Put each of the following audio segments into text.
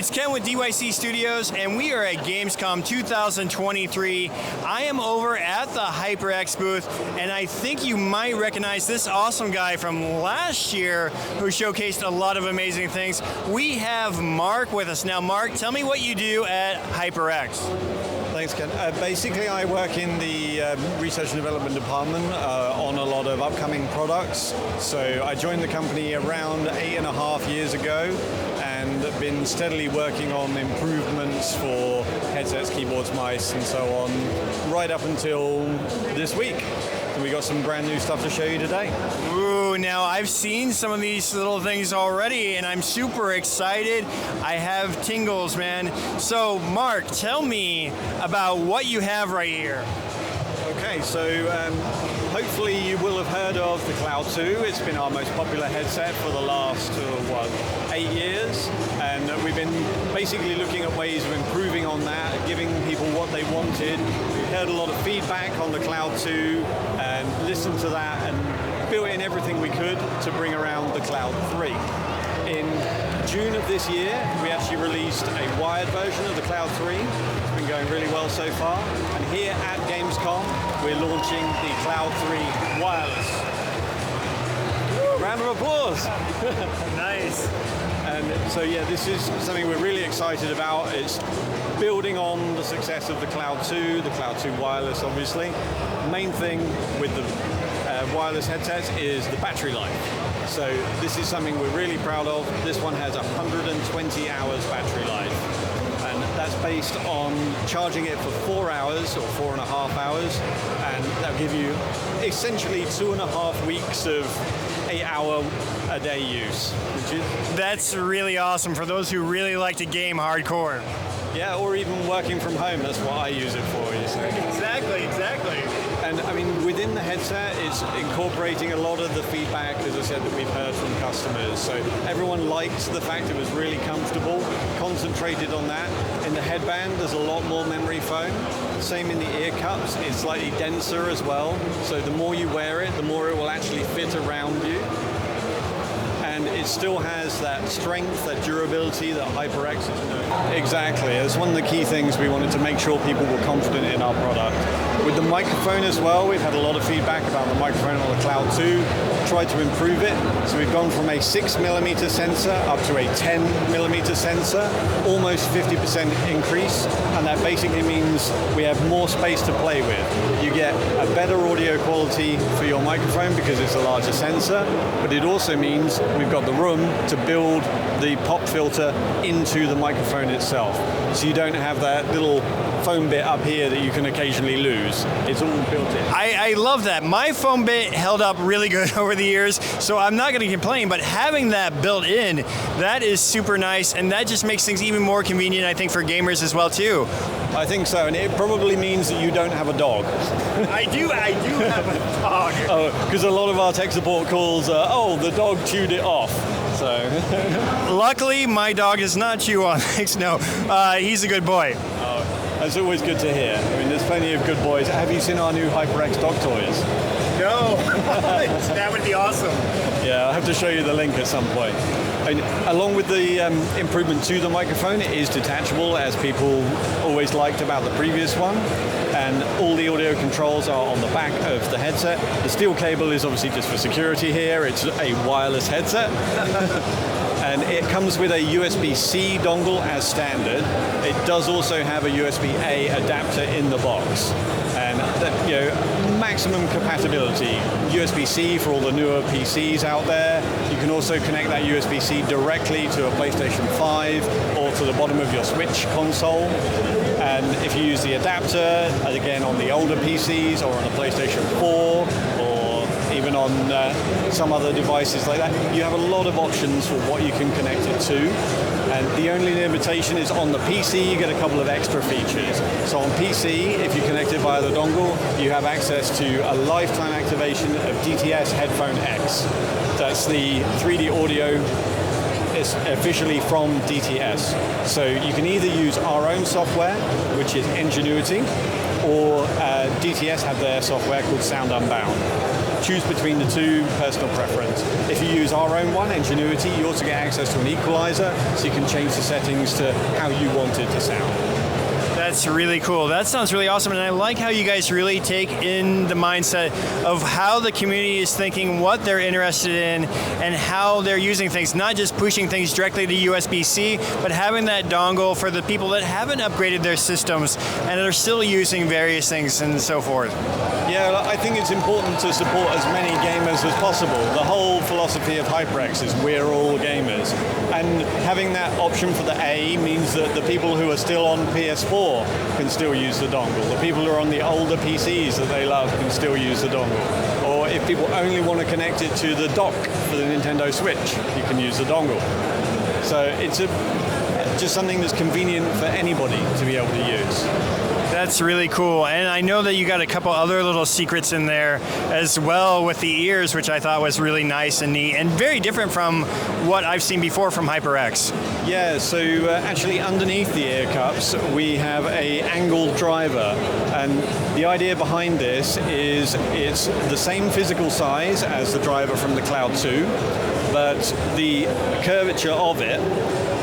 It's Ken with DYC Studios, and we are at Gamescom 2023. I am over at the HyperX booth, and I think you might recognize this awesome guy from last year who showcased a lot of amazing things. We have Mark with us. Now, Mark, tell me what you do at HyperX. Thanks, Ken. Basically, I work in the research and development department on a lot of upcoming products. So I joined the company around 8.5 years ago and been steadily working on improvements for headsets, keyboards, mice, and so on, right up until this week. And we got some brand new stuff to show you today. Ooh, now I've seen some of these little things already, and I'm super excited. I have tingles, man. So, Mark, tell me about what you have right here. Okay, so hopefully you will have heard of the Cloud 2. It's been our most popular headset for the last, 8 years. And we've been basically looking at ways of improving on that, giving people what they wanted. We heard a lot of feedback on the Cloud 2 and listened to that and built in everything we could to bring around the Cloud 3. In June of this year, we actually released a wired version of the Cloud 3. It's been going really well so far. And here at Gamescom, we're launching the Cloud 3 wireless. Round of applause. Nice. And so yeah, this is something we're really excited about. It's building on the success of the Cloud 2, the Cloud 2 wireless, obviously. Main thing with the wireless headsets is the battery life. So this is something we're really proud of. This one has 120 hours battery life. And that's based on charging it for 4 hours or 4.5 hours. And that'll give you essentially 2.5 weeks of 8-hour-a-day use. That's really awesome for those who really like to game hardcore. Yeah, or even working from home, that's what I use it for, you see. Exactly. And I mean, within the headset, it's incorporating a lot of the feedback, as I said, that we've heard from customers. So everyone liked the fact it was really comfortable, concentrated on that. In the headband, there's a lot more memory foam. Same in the ear cups, it's slightly denser as well. So the more you wear it, the more it will actually fit around you. And it still has that strength, that durability that HyperX is known. Exactly, it's one of the key things we wanted to make sure people were confident in our product. With the microphone as well, we've had a lot of feedback about the microphone on the Cloud 2, tried to improve it. So we've gone from a 6mm sensor up to a 10mm sensor, almost 50% increase. And that basically means we have more space to play with. You get a better audio quality for your microphone because it's a larger sensor, but it also means we've got the room to build the pop filter into the microphone itself. So you don't have that little foam bit up here that you can occasionally lose. It's all built in. I love that. My foam bit held up really good over the years, so I'm not going to complain, but having that built in, that is super nice, and that just makes things even more convenient, I think, for gamers as well, too. I think so, and it probably means that you don't have a dog. I do have a dog. Oh, because a lot of our tech support calls are, oh, the dog chewed it off. So. Luckily, my dog does not chew on things. No, he's a good boy. Oh, that's always good to hear. I mean, there's plenty of good boys. Have you seen our new HyperX dog toys? No, that would be awesome. Yeah, I'll have to show you the link at some point. And along with the improvement to the microphone, it is detachable, as people always liked about the previous one. And all the audio controls are on the back of the headset. The steel cable is obviously just for security here. It's a wireless headset. And it comes with a USB-C dongle as standard. It does also have a USB-A adapter in the box. And maximum compatibility. USB-C for all the newer PCs out there. You can also connect that USB-C directly to a PlayStation 5 or to the bottom of your Switch console. And if you use the adapter, again on the older PCs or on a PlayStation 4 or even on some other devices like that, you have a lot of options for what you can connect it to. And the only limitation is on the PC, you get a couple of extra features. So on PC, if you connect it via the dongle, you have access to a lifetime activation of DTS Headphone X. That's the 3D audio is officially from DTS. So you can either use our own software, which is Ngenuity, or DTS have their software called Sound Unbound. choose between the two, personal preference. If you use our own one, Ngenuity, you also get access to an equalizer, so you can change the settings to how you want it to sound. That's really cool. That sounds really awesome, and I like how you guys really take in the mindset of how the community is thinking, what they're interested in, and how they're using things, not just pushing things directly to USB-C, but having that dongle for the people that haven't upgraded their systems and are still using various things and so forth. Yeah, I think it's important to support as many gamers as possible. The whole philosophy of HyperX is we're all gamers. And having that option for the A means that the people who are still on PS4 can still use the dongle. The people who are on the older PCs that they love can still use the dongle. Or if people only want to connect it to the dock for the Nintendo Switch, you can use the dongle. So it's just something that's convenient for anybody to be able to use. That's really cool, and I know that you got a couple other little secrets in there as well with the ears, which I thought was really nice and neat, and very different from what I've seen before from HyperX. Yeah, so actually underneath the ear cups we have a angled driver, and the idea behind this is it's the same physical size as the driver from the Cloud 2, but the curvature of it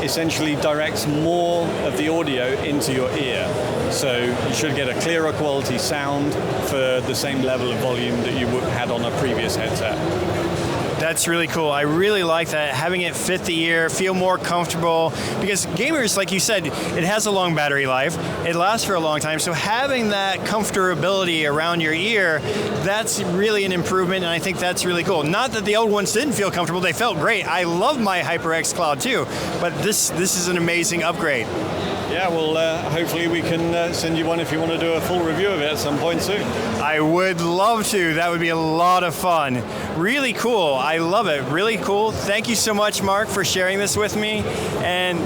essentially directs more of the audio into your ear. So you should get a clearer quality sound for the same level of volume that you had on a previous headset. That's really cool. I really like that, having it fit the ear, feel more comfortable, because gamers, like you said, it has a long battery life, it lasts for a long time, so having that comfortability around your ear, that's really an improvement, and I think that's really cool. Not that the old ones didn't feel comfortable, they felt great. I love my HyperX Cloud 2, but this is an amazing upgrade. Yeah, well, hopefully we can send you one if you want to do a full review of it at some point soon. I would love to. That would be a lot of fun. Really cool. I love it. Really cool. Thank you so much, Mark, for sharing this with me. And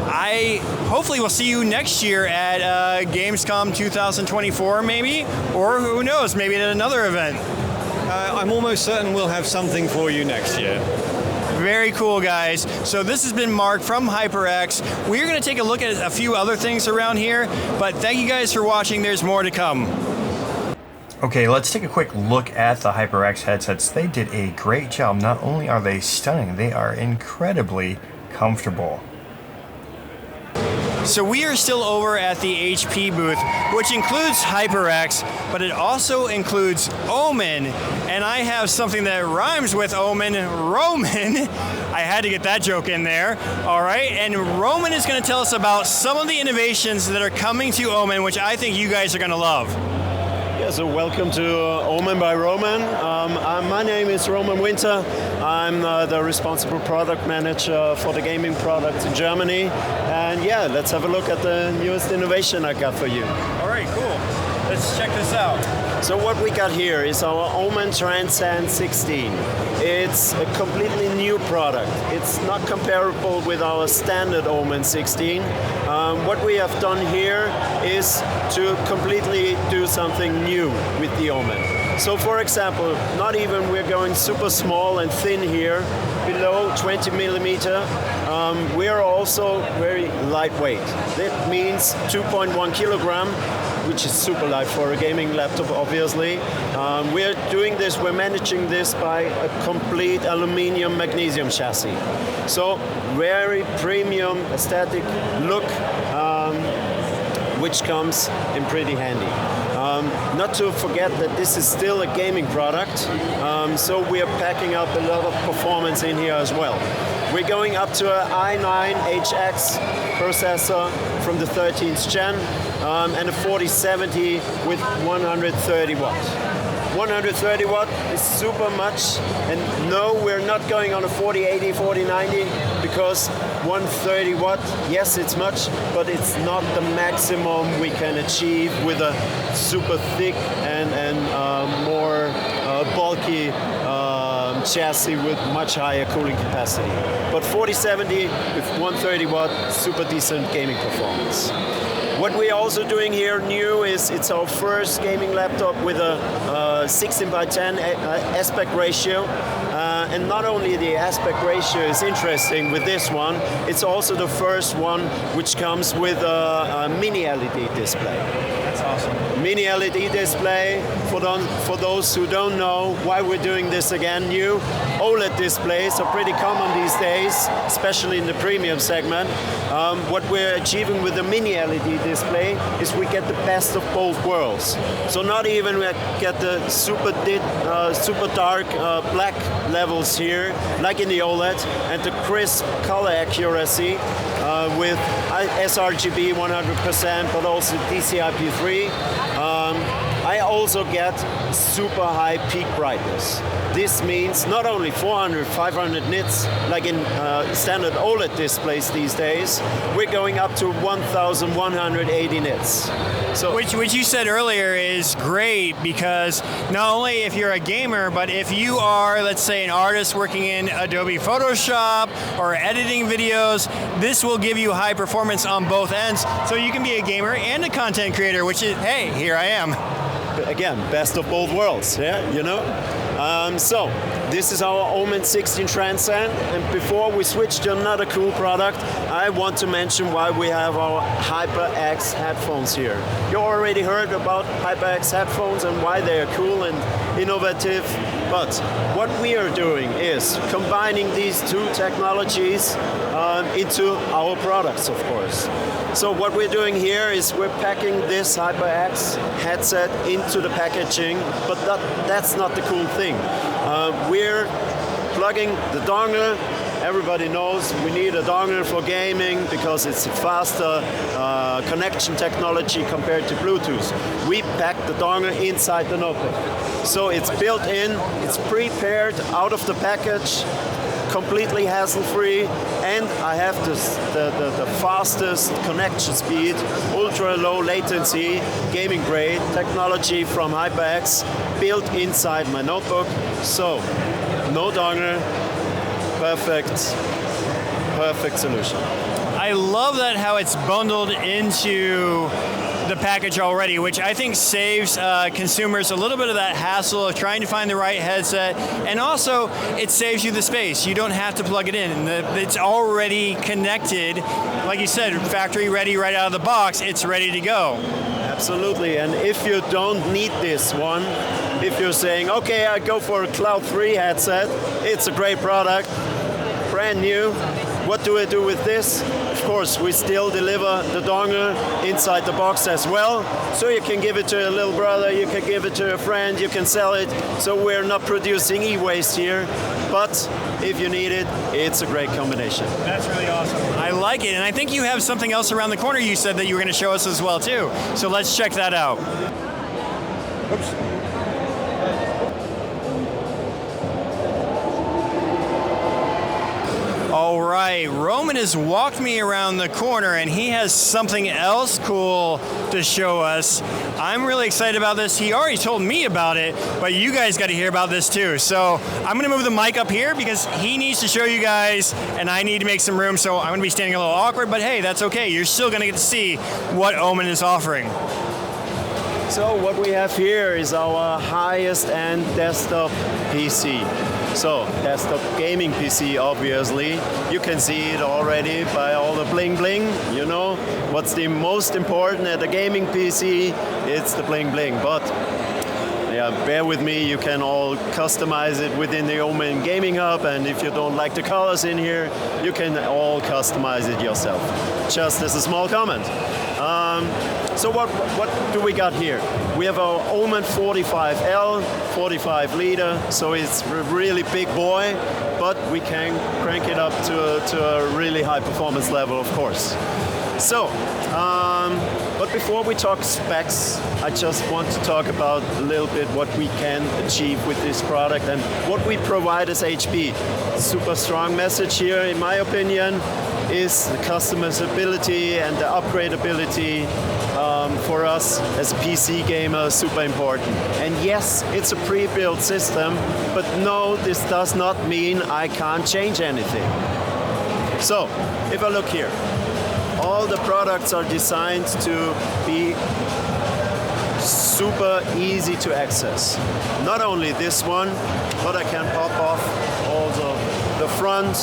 I hopefully will see you next year at Gamescom 2024, maybe, or who knows, maybe at another event. I'm almost certain we'll have something for you next year. Very cool, guys. So this has been Mark from HyperX. We're going to take a look at a few other things around here, but thank you guys for watching. There's more to come. Okay, let's take a quick look at the HyperX headsets. They did a great job. Not only are they stunning, they are incredibly comfortable. So we are still over at the HP booth, which includes HyperX, but it also includes Omen, and I have something that rhymes with Omen, Roman. I had to get that joke in there, all right? And Roman is going to tell us about some of the innovations that are coming to Omen, which I think you guys are going to love. Yeah, so welcome to Omen by Roman. My name is Roman Winter. I'm the responsible product manager for the gaming products in Germany. And yeah, let's have a look at the newest innovation I got for you. All right, cool. Let's check this out. So what we got here is our Omen Transcend 16. It's a completely new product. It's not comparable with our standard Omen 16. What we have done here is to completely do something new with the Omen. So for example, not even we're going super small and thin here, below 20 millimeter. We're also very lightweight. That means 2.1 kilogram, which is super light for a gaming laptop, obviously. We're doing this, we're managing this by a complete aluminum magnesium chassis. So very premium aesthetic look, which comes in pretty handy. Not to forget that this is still a gaming product, so we are packing up a lot of performance in here as well. We're going up to an i9 HX processor from the 13th gen and a 4070 with 130 watt. 130 watt is super much, and no, we're not going on a 4080, 4090 because 130 watt, yes, it's much, but it's not the maximum we can achieve with a super thick and more bulky chassis with much higher cooling capacity. But 4070 with 130 watt, super decent gaming performance. What we're also doing here new is it's our first gaming laptop with a 16:10 aspect ratio, And not only the aspect ratio is interesting with this one, it's also the first one which comes with a mini LED display. That's awesome. Mini LED display, for those who don't know why we're doing this again, new. OLED displays are pretty common these days, especially in the premium segment. What we're achieving with the mini LED display is we get the best of both worlds. So not even we get the super dark black levels here, like in the OLED, and the crisp color accuracy with sRGB 100%, but also DCI-P3. I also get super high peak brightness. This means not only 400, 500 nits, like in standard OLED displays these days, we're going up to 1,180 nits. So, which you said earlier is great, because not only if you're a gamer, but if you are, let's say, an artist working in Adobe Photoshop or editing videos, this will give you high performance on both ends. So you can be a gamer and a content creator, which is, hey, here I am. Again, best of both worlds, yeah, you know? So, this is our Omen 16 Transcend, and before we switch to another cool product, I want to mention why we have our HyperX headphones here. You already heard about HyperX headphones and why they are cool and innovative, but what we are doing is combining these two technologies into our products, of course. So what we're doing here is we're packing this HyperX headset into the packaging, but that's not the cool thing. We're plugging the dongle. Everybody knows we need a dongle for gaming because it's a faster connection technology compared to Bluetooth. We pack the dongle inside the notebook. So it's built in, it's prepared out of the package, completely hassle-free, and I have the fastest connection speed, ultra low latency, gaming grade technology from HyperX built inside my notebook. So, no dongle, perfect solution. I love that how it's bundled into the package already, which I think saves consumers a little bit of that hassle of trying to find the right headset, and also it saves you the space. You don't have to plug it in. It's already connected, like you said, factory ready right out of the box. It's ready to go. Absolutely, and if you don't need this one, if you're saying, okay, I go for a Cloud 3 headset, it's a great product, brand new, what do I do with this? Of course, we still deliver the dongle inside the box as well. So you can give it to a little brother, you can give it to a friend, you can sell it. So we're not producing e-waste here. But if you need it, it's a great combination. That's really awesome. I like it. And I think you have something else around the corner you said that you were going to show us as well, too. So let's check that out. Oops. All right, Roman has walked me around the corner and he has something else cool to show us. I'm really excited about this. He already told me about it, but you guys got to hear about this too. So I'm going to move the mic up here because he needs to show you guys and I need to make some room, so I'm going to be standing a little awkward, but hey, that's okay. You're still going to get to see what Omen is offering. So what we have here is our highest end desktop PC. So, desktop gaming PC, obviously. You can see it already by all the bling bling. You know, what's the most important at a gaming PC? It's the bling bling. But, yeah, bear with me, you can all customize it within the Omen Gaming Hub, and if you don't like the colors in here, you can all customize it yourself. Just as a small comment. So what do we got here? We have our Omen 45L, 45 liter, so it's a really big boy, but we can crank it up to a really high performance level, of course. So, but before we talk specs, I just want to talk about a little bit what we can achieve with this product and what we provide as HP. Super strong message here, in my opinion, is the customizability and the upgradability for us as a PC gamer, super important. And yes, it's a pre-built system, but no, this does not mean I can't change anything. So, if I look here, all the products are designed to be super easy to access. Not only this one, but I can pop off all the front,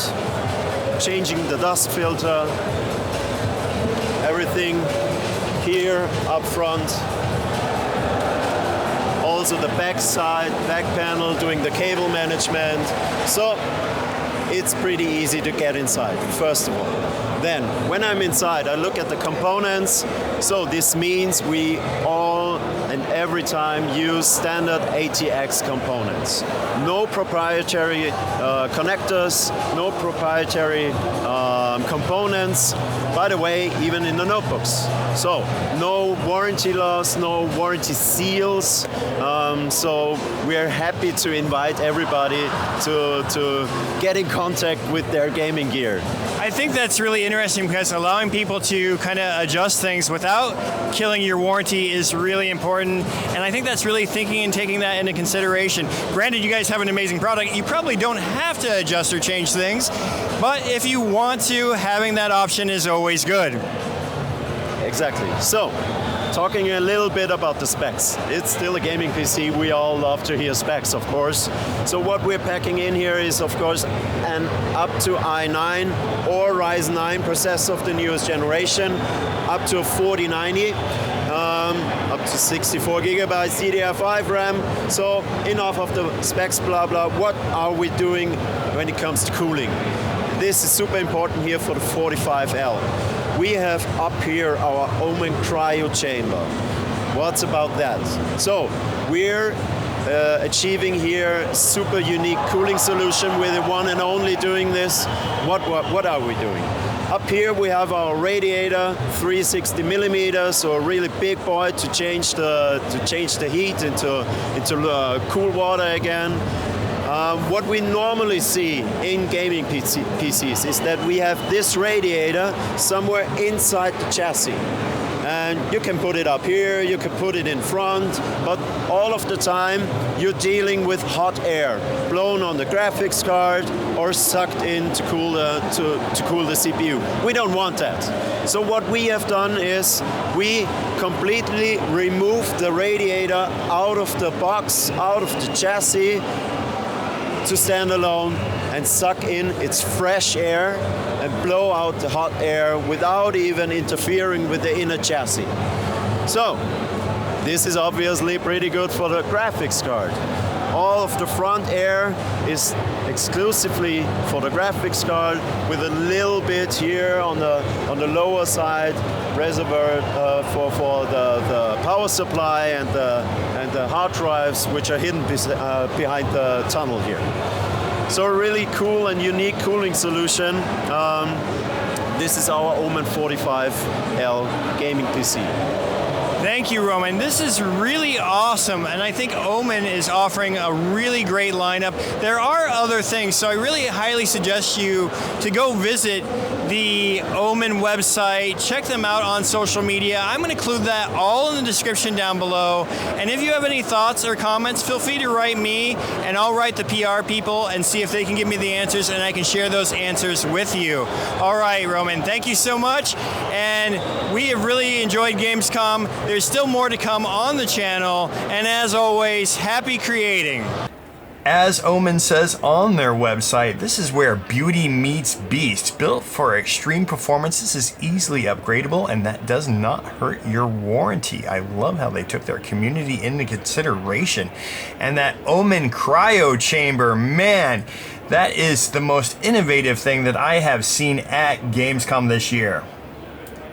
changing the dust filter, everything here up front. Also the back side, back panel, doing the cable management. So it's pretty easy to get inside, first of all. Then, when I'm inside, I look at the components. So this means we all and every time use standard HxperX components. No proprietary connectors, no proprietary components. By the way, even in the notebooks. So no warranty loss, no warranty seals. So we're happy to invite everybody to get in contact with their gaming gear. I think that's really interesting because allowing people to kind of adjust things without killing your warranty is really important. And I think that's really thinking and taking that into consideration. Granted, you guys have an amazing product. You probably don't have to adjust or change things. But if you want to, having that option is always good. Exactly. So, talking a little bit about the specs. It's still a gaming PC. We all love to hear specs, of course. So what we're packing in here is, of course, an up to i9 or Ryzen 9 processor of the newest generation, up to a 4090, up to 64 gigabytes DDR5 RAM. So enough of the specs, blah, blah. What are we doing when it comes to cooling? This is super important here for the 45L. We have up here our Omen Cryo Chamber. What's about that? So we're achieving here super unique cooling solution. We're the one and only doing this. What are we doing? Up here we have our radiator, 360 millimeters, so a really big boy to change the heat into cool water again. What we normally see in gaming PCs is that we have this radiator somewhere inside the chassis. And you can put it up here, you can put it in front, but all of the time you're dealing with hot air blown on the graphics card or sucked in to cool the CPU. We don't want that. So what we have done is we completely removed the radiator out of the box, out of the chassis, to stand alone and suck in its fresh air and blow out the hot air without even interfering with the inner chassis. So this is obviously pretty good for the graphics card. All of the front air is exclusively for the graphics card, with a little bit here on the lower side reservoir for the power supply and the hard drives, which are hidden behind the tunnel here. So a really cool and unique cooling solution. This is our Omen 45L gaming PC. Thank you, Roman. This is really awesome, and I think Omen is offering a really great lineup. There are other things, so I really highly suggest you to go visit the Omen website, check them out on social media. I'm going to include that all in the description down below, and if you have any thoughts or comments, feel free to write me, and I'll write the PR people and see if they can give me the answers, and I can share those answers with you. All right, Roman, thank you so much, and we have really enjoyed Gamescom. There's still more to come on the channel, and as always, happy creating. As Omen says on their website, this is where beauty meets beast. Built for extreme performance, this is easily upgradable, and that does not hurt your warranty. I love how they took their community into consideration. And that Omen Cryo Chamber, man, that is the most innovative thing that I have seen at Gamescom this year.